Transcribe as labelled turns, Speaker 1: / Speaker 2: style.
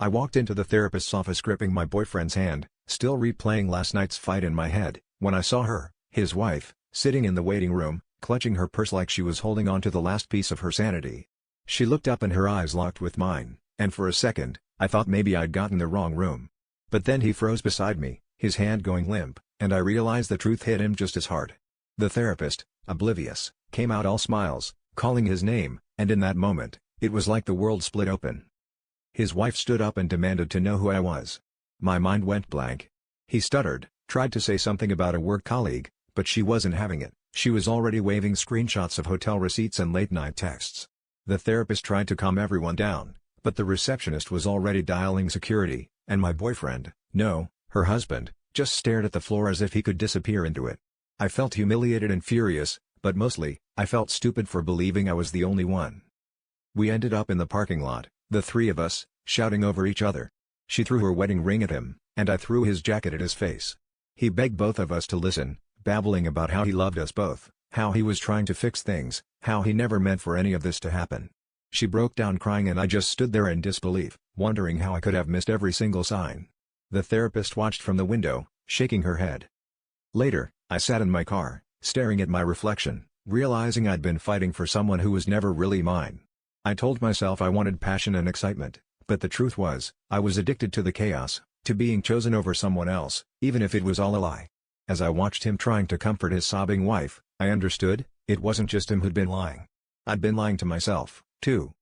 Speaker 1: I walked into the therapist's office gripping my boyfriend's hand, still replaying last night's fight in my head, when I saw her, his wife, sitting in the waiting room, clutching her purse like she was holding on to the last piece of her sanity. She looked up and her eyes locked with mine, and for a second, I thought maybe I'd gotten the wrong room. But then he froze beside me, his hand going limp, and I realized the truth hit him just as hard. The therapist, oblivious, came out all smiles, calling his name, and in that moment, it was like the world split open. His wife stood up and demanded to know who I was. My mind went blank. He stuttered, tried to say something about a work colleague, but she wasn't having it. She was already waving screenshots of hotel receipts and late-night texts. The therapist tried to calm everyone down, but the receptionist was already dialing security, and my boyfriend, no, her husband, just stared at the floor as if he could disappear into it. I felt humiliated and furious, but mostly, I felt stupid for believing I was the only one. We ended up in the parking lot, the three of us, shouting over each other. She threw her wedding ring at him, and I threw his jacket at his face. He begged both of us to listen, babbling about how he loved us both, how he was trying to fix things, how he never meant for any of this to happen. She broke down crying and I just stood there in disbelief, wondering how I could have missed every single sign. The therapist watched from the window, shaking her head. Later, I sat in my car, staring at my reflection, realizing I'd been fighting for someone who was never really mine. I told myself I wanted passion and excitement, but the truth was, I was addicted to the chaos, to being chosen over someone else, even if it was all a lie. As I watched him trying to comfort his sobbing wife, I understood, it wasn't just him who'd been lying. I'd been lying to myself, too.